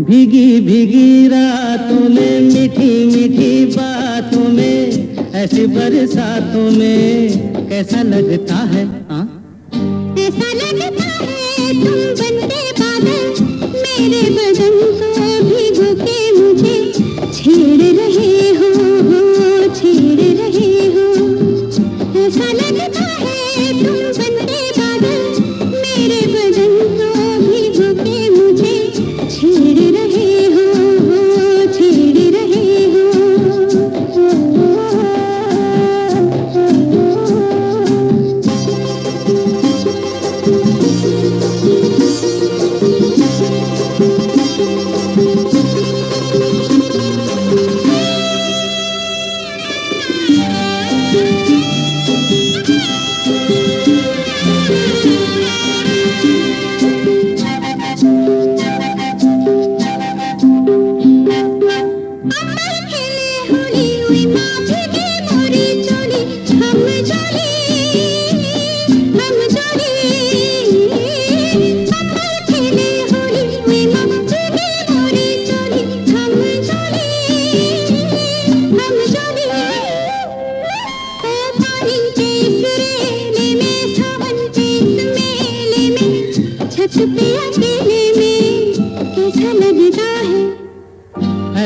भीगी भीगी रातों में, मीठी मीठी बातों में, ऐसी बरसातों में कैसा लगता है? ऐसा लगता है तुम बनते बादल, मेरे बदन को भिगो के मुझे छेड़ रहे हो, छेड़ रहे हो। ऐसा लगता है तुम बनते बादल, मेरे बदन को भिगो के मुझे छेड़ रहे हो, छेड़ रहे हो।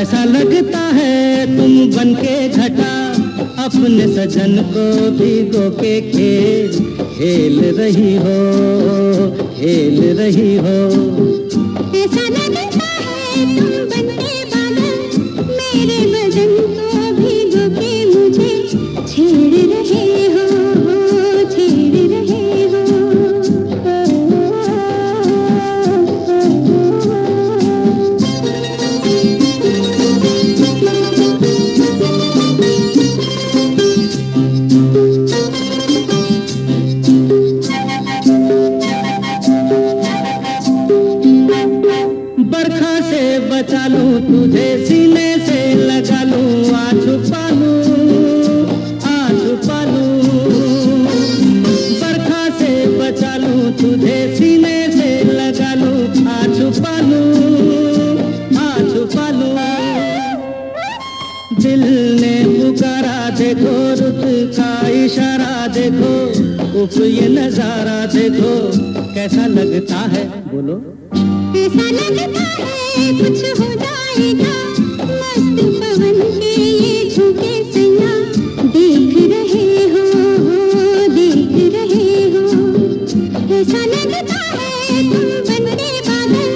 ऐसा लगता है तुम बनके घटा, अपने सजन को भिगो के खेल खेल रही हो, खेल रही हो। ऐसा लगता है तुम बनके बादल, मेरे बदन को भिगो के मुझे छेड़ रहे हो, छेड़ रहे हो। बरखा से बचा लूं तुझे, सीने से लगा लूं, आ छुपा लूं, आ छुपा लूं। बरखा से बचा लूं तुझे, सीने से लगा लूं, आ छुपा लूं, आ छुपा लूं। दिल ने पुकारा देखो, रुत का इशारा देखो, उफ ये नजारा देखो, कैसा लगता है बोलो? ऐसा लगता है कुछ हो जाएगा, मस्त पवन के ये झोंके सैया देख रहे हो, देख रहे हो। ऐसा लगता है तुम बनके बादल,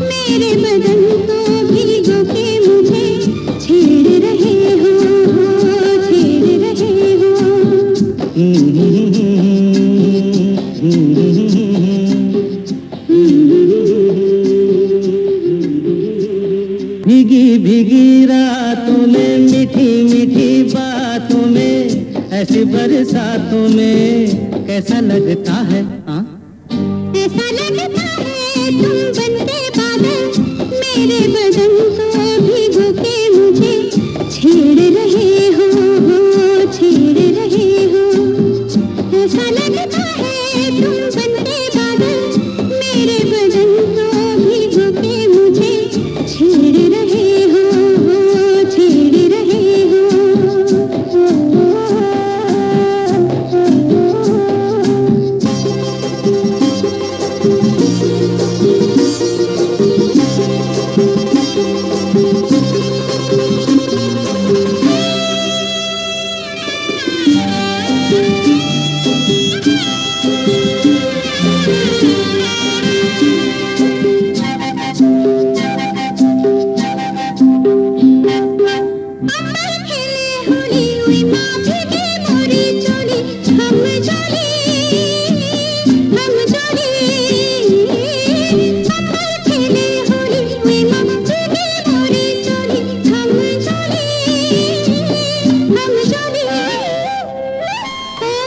मेरे बदन को भिगो के मुझे छेड़ रहे हो, छेड़ रहे हो। भीगी भीगी रातों में, मीठी मीठी बातों में, ऐसी बरसातों में कैसा लगता है? ऐसा लगता है तुम बनके बादल, मेरे बदन को भिगो के मुझे छेड़ रहे हो, छेड़ रहे हो। ऐसा लगता है तुम बनके बादल, मेरे बदन को भिगो के मुझे छेड़ रहे हो, छेड़ रहे हो।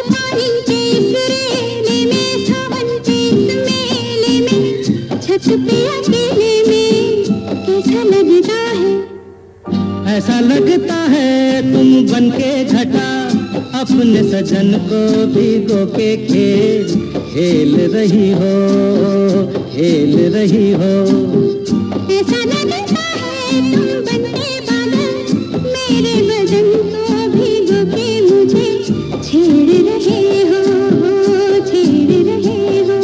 पानी के इस रेले में, सावन के इस मेले में, छत पे अकेले में कैसा लगता है? ऐसा लगता है तुम बनके घटा, अपने सजन को भिगो के खेल रही हो, खेल रही हो। ऐसा लगता है तुम बनके बादल, मेरे बदन को भिगो के मुझे छेड़ रहे हो, छेड़ रहे हो।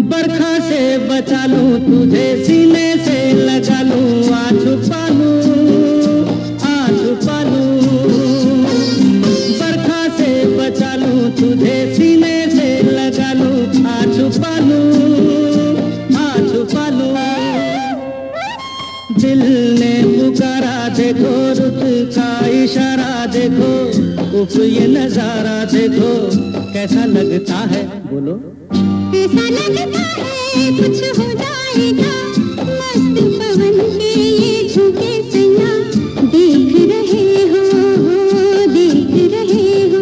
बरखा से बचा लूं तुझे, सीने से लगा लूं, आ छुपा लूं, आ छुपा लूं। बरखा से बचा लूं तुझे, सीने से लगा लूं, आ छुपा लूं, आ छुपा लूं। दिल ने पुकारा देखो, रुत का इशारा देखो, उफ ये नजारा देखो, कैसा लगता है बोलो? ऐसा लगता है कुछ हो जाएगा, मस्त पवन के ये झोंके सैया देख रहे हो, देख रहे हो।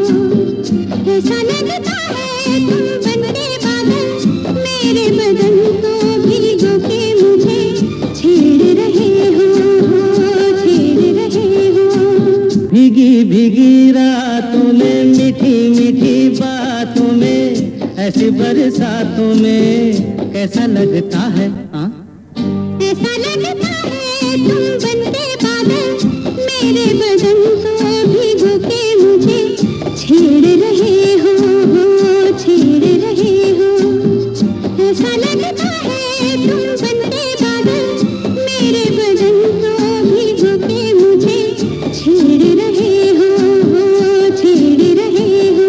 ऐसा लगता है तुम बनके बादल, मेरे बदन को भिगो के मुझे छेड़ रहे हो, छेड़ रहे हो। भीगी भीगी रातों में, मीठी मीठी बातों में, ऐसी बरसातों में कैसा लगता है? हाँ, ऐसा लगता है तुम बनके बादल, मेरे बदन को भिगो के मुझे छेड़ रहे हो, छेड़ रहे हो। ऐसा लगता है तुम बनके बादल, मेरे बदन को भिगो के मुझे छेड़ रहे हो, छेड़ रहे हो।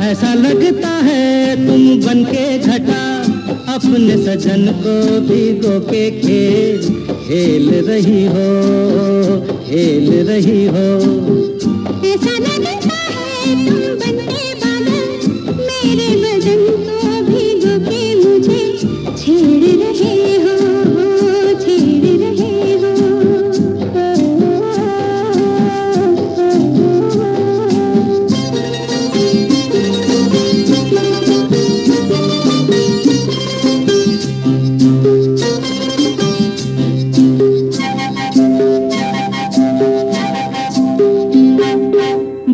ऐसा लगता है तुम बनके घटा, अपने सजन को भिगो के खेल रही हो, खेल रही हो। ऐसा लगता है तुम बनके बादल, मेरे बदन को भिगो के मुझे छेड़ रहे हो, छेड़ रहे हो।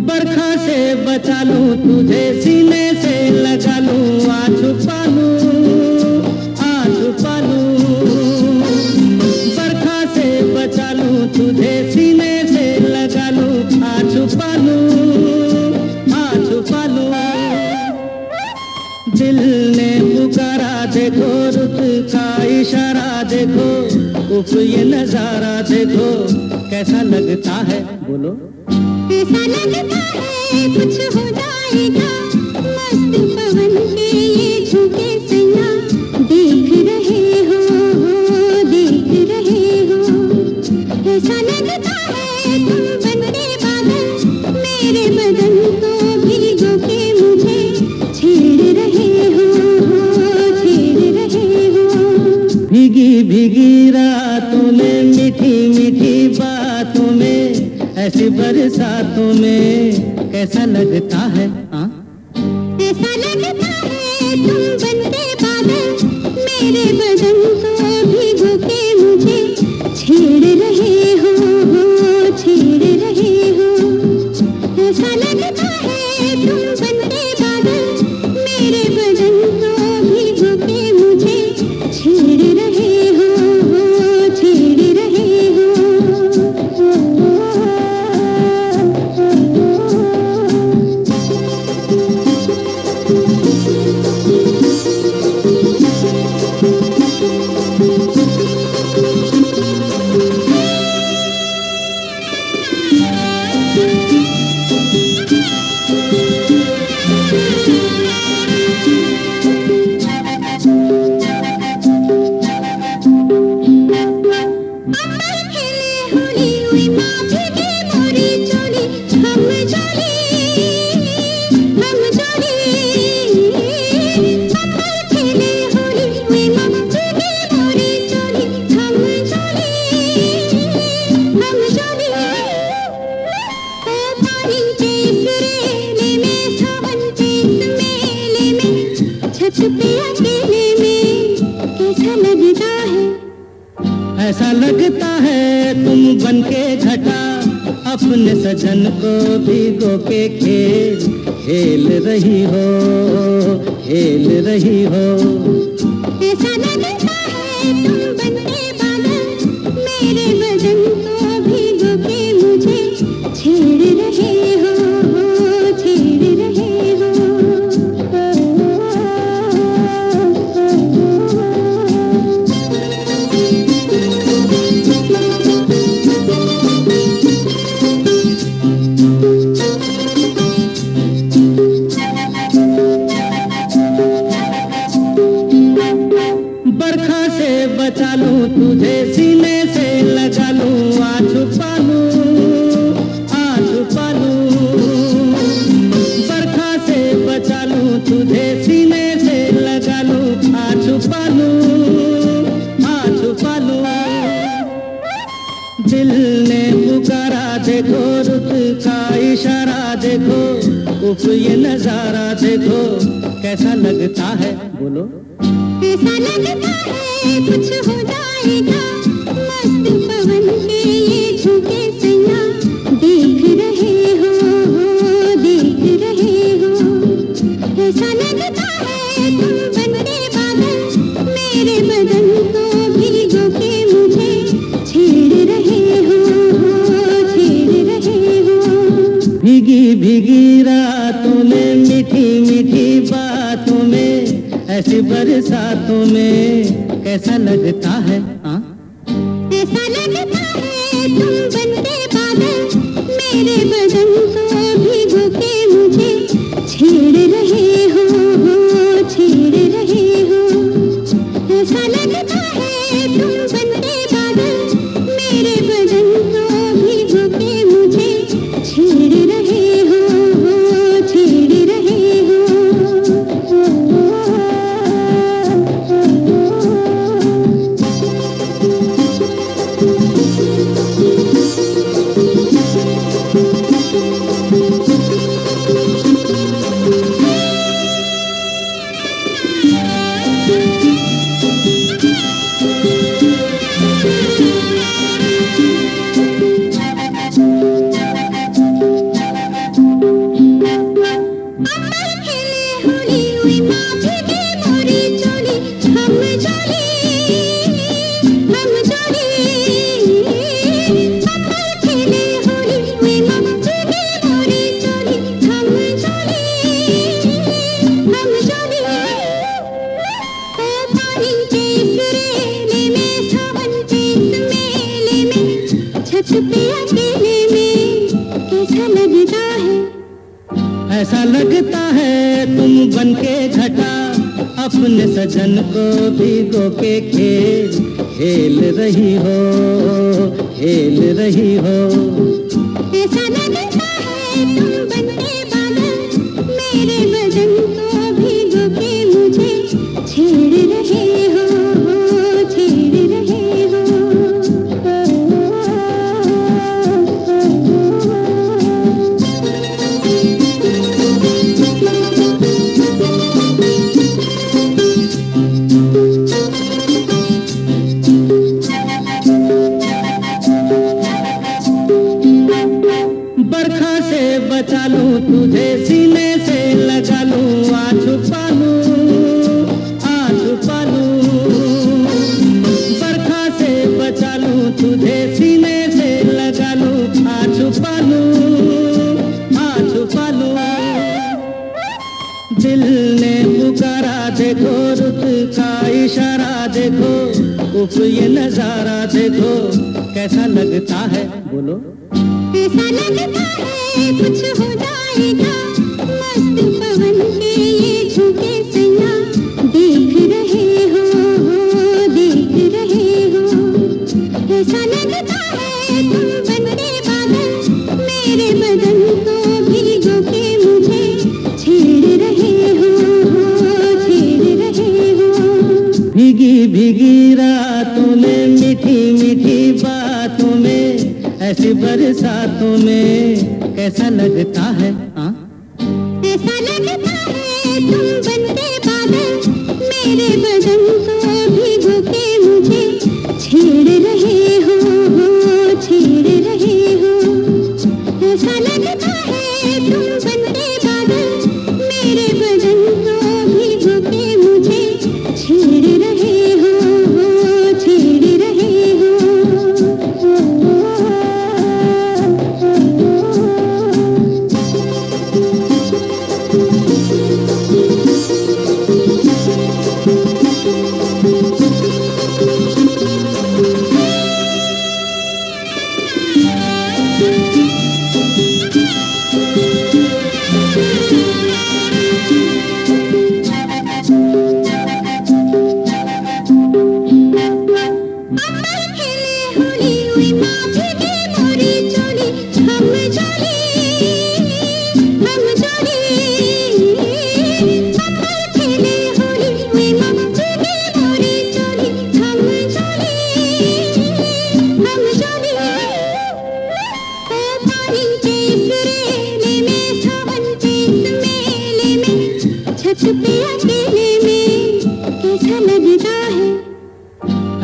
बरखा से बचा लूं तुझे, सीने से लगा लूं, आ छुपा लूं, आ छुपा लूं। बरखा से बचा लूं तुझे, सीने से लगा लूं, आ छुपा लूं, आ छुपा लूं। दिल ने पुकारा देखो, रुत का इशारा देखो, उफ ये नजारा देखो, कैसा लगता है बोलो? ऐसा लगता है कुछ हो जाएगा, मस्त पवन के ये झोंके सैया देख रहे हो, देख रहे हो। ऐसा लगता है तुम बनके बादल, मेरे बदन को भिगो के मुझे छेड़ रहे हो, छेड़ रहे हो। भीगी भीगी रातों में, मीठी मीठी बातों में, ऐसी बरसातों में कैसा लगता है हाँ? ऐसा लगता है तुम बनते बादल मेरे बदन को भिगो के मुझे छेड़ रहे हो छेड़ रहे हो। ऐसा लगता है तुम बनते बादल मेरे बदन को भिगो के मुझे छेड़ रहे हो छेड़ रहे हो। ऐसा लगता है तुम बनके घटा अपने सजन को भिगो के खेल रही हो खेल रही हो। ऐसा लगता है तुम बनके बादल मेरे बदन को भिगो के मुझे छेड़ रहे हो छेड़ रहे हो। बरखा से बचा लूं तुझे सीने से लगा लूं आ छुपा लूं बरखा से बचा लूं तुझे सीने से लगा लूं आ छुपा लूं। दिल ने पुकारा देखो रुत का इशारा देखो उफ ये नजारा देखो कैसा लगता है बोलो। ऐसा लगता है कुछ हो जाएगा मस्त पवन के ये झुके सैया देख रहे हो देख रहे हो। ऐसा लगता है तुम बनके बादल मेरे बदन को भिगो के मुझे छेड़ रहे हो छेड़ रहे हो। भीगी भीगी रातों में मीठी मीठी बातों में ऐसी बरसातों में कैसा लगता है हाँ? ऐसा लगता है तुम बनके बादल मेरे बदन को भिगो के मुझे छेड़ रहे हो छेड़ रहे हो। ऐसा लगता है तुम बनके बादल मेरे बदन को भिगो के मुझे छेड़ रहे हो छेड़ रहे हो। ऐसा लगता है तुम बनके घटा अपने सजन को भिगो के खेल रही हो खेल रही हो। ऐसा लगता है तुम बनके बादल मेरे बदन को भिगो के मुझे छेड़ रहे हो छेड़ रहे हो। तुझे सीने से लगा लूं, आ छुपा लूं, आ छुपा लूं, बरखा से बचा लूं, तुझे सीने से लगा लूं, आ छुपा लूं, आ छुपा लूं। दिल ने पुकारा देखो, रुत का इशारा देखो, उफ ये नजारा देखो, कैसा लगता है बोलो। ऐसा लगता है कुछ हो जाएगा, मस्त पवन के ये झोंके सैया, देख रहे हो, देख रहे हो। ऐसा लगता है तुम बनके बादल, मेरे बदन को भीगो के मुझे छेड़ रहे हो, छेड़ रहे हो। भीगी भीगी रातों में, मीठी मीठी बातों में, ऐसी बरसातों में कैसा लगता है हाँ? ऐसा लगता है तुम बनके बादल, मेरे बदन को भिगो के मुझे छेड़ रहे हो, छेड़ रहे हो। ऐसा लगता है तुम बनके बादल, मेरे बदन को भिगो के मुझे छेड़ रहे हो, छेड़ रहे हो।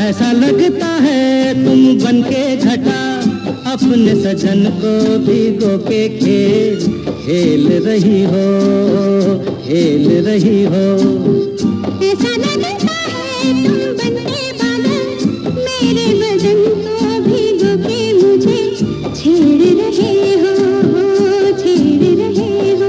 ऐसा लगता है तुम बनके घटा, अपने सजन को भिगो के खेल खेल रही हो, खेल रही हो। ऐसा लगता है तुम बनके बादल, मेरे बदन को भिगो के मुझे छेड़ रहे हो, छेड़ रहे हो।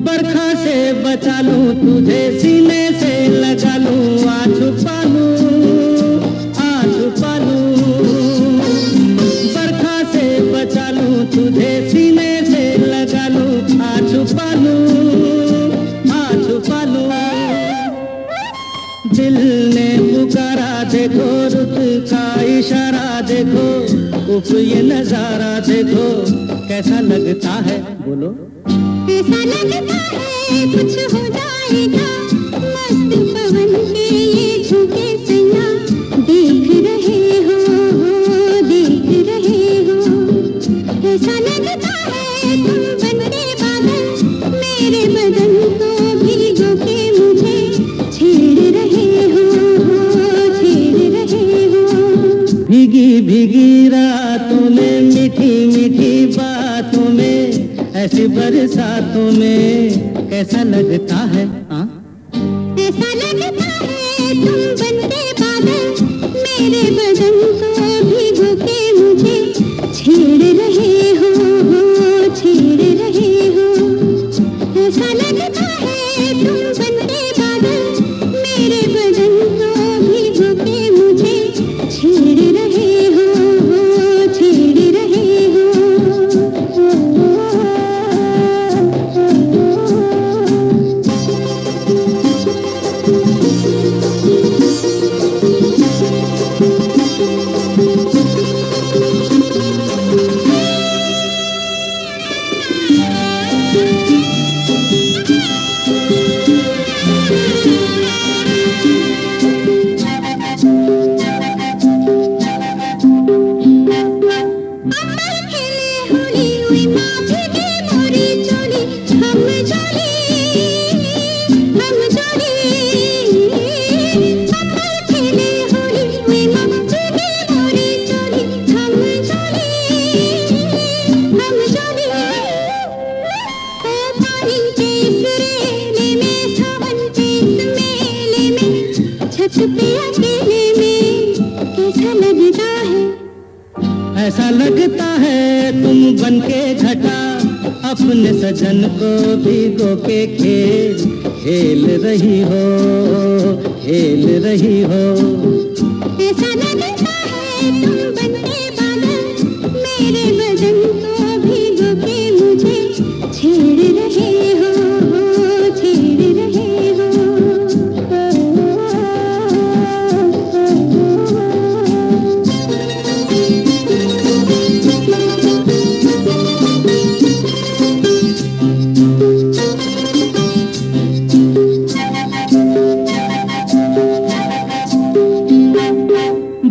बरखा से बचा लूं, तुझे सीने से लगा लूं, आ छुपा लूं, आ छुपा लूं, बरखा से बचा लूं, तुझे सीने से लगा लूं, आ छुपा लूं, आ छुपा लूं। दिल ने पुकारा देखो, रुत का इशारा देखो, उफ ये नजारा देखो, कैसा लगता है बोलो। ऐसा लगता है कुछ हो जाएगा, मस्त पवन के ये झोंके सैया, देख रहे हो, देख रहे हो। ऐसा लगता है तुम बनके बादल, मेरे बदन को भिगो के मुझे छेड़ रहे हो, छेड़ रहे हो। भीगी भीगी रातों में, मीठी मीठी बातों में, ऐसी बरसातों में कैसा लगता है हाँ? ऐसा लगता है तुम बनके बादल, मेरे बदन को भिगो के मुझे छेड़ रहे हो, छेड़ रहे हो। ऐसा लगता है तुम बनके बादल, मेरे बदन को भिगो के मुझे छेड़ रहे हो, छेड़ रहे हो। हाँ। ऐसा लगता है तुम बनके घटा, अपने सजन को भिगो के खेल रही हो, खेल रही हो। ऐसा लगता है तुम बनके बादल, मेरे बदन को भिगो के मुझे छेड़ रहे हो, छेड़ रहे हो।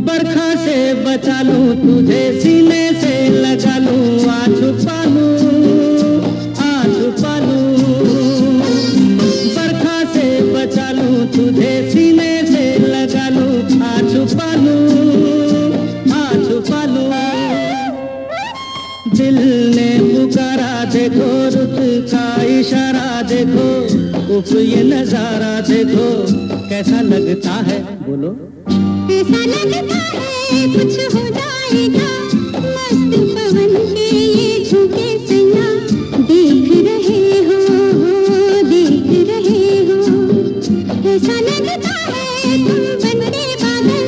बरखा से बचा लूं तुझे, सीने से लगा लूं, आ छुपा लूं, आ छुपा लूं। बरखा से बचा लूं तुझे, सीने से लगा लूं, आ छुपा लूं, आ छुपा लूं। दिल ने पुकारा देखो, रुत का इशारा देखो, उफ ये नजारा देखो, कैसा लगता है बोलो। ऐसा लगता है कुछ हो जाएगा, मस्त पवन के ये झोंके सैया देख रहे हो, देख रहे हो। ऐसा लगता है तुम बनके बादल,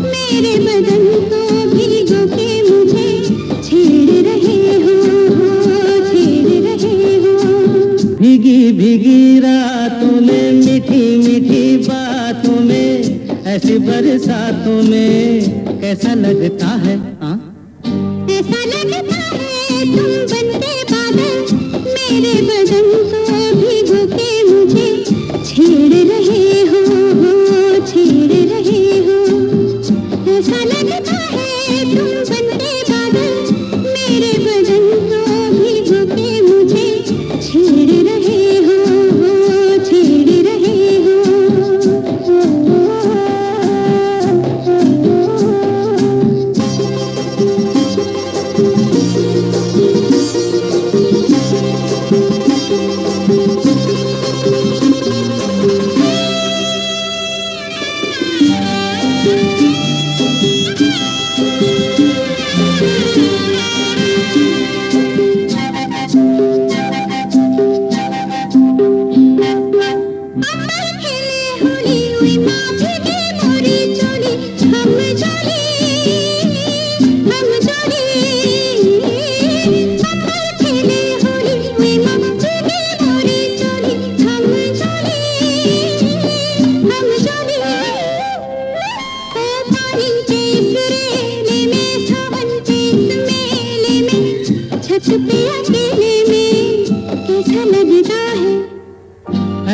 मेरे बदन को भिगो के मुझे छेड़ रहे हो, छेड़ रहे हो। भीगी भीगी रातों में, मीठी मीठी बातों में, ऐसी बरसातों में कैसा लगता है हाँ? ऐसा लगता है तुम बनके बादल, मेरे बदन को भिगो के मुझे छेड़ रहे हो, छेड़ रहे हो। ऐसा लगता है तुम बनके बादल, मेरे बदन को भिगो के मुझे छेड़ रहे हो, छेड़ रहे हो।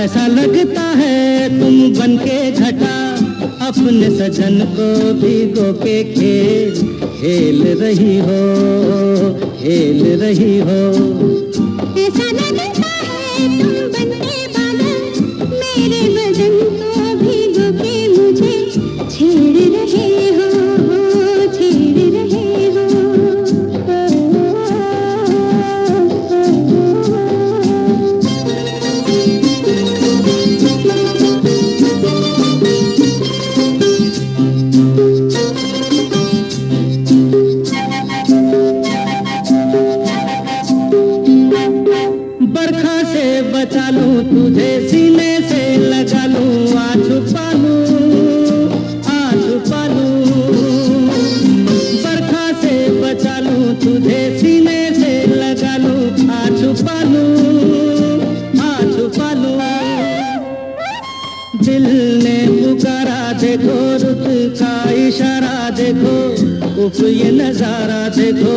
ऐसा लगता है तुम बनके घटा, अपने सजन को भिगो के खेल रही हो, खेल रही हो। ऐसा लगता है तुम बनके बादल, मेरे बदन को भिगो के मुझे छेड़ रहे हो, छेड़ रहे हो। बरखा से बचा लूं तुझे, सीने से लगा लूं, आ छुपा लूं, आ छुपा लूं। बरखा से बचा लूं तुझे, सीने से लगा लूं, आ छुपा लूं, आ छुपा लूं। दिल ने पुकारा देखो, रुत का इशारा देखो, उफ ये नजारा देखो,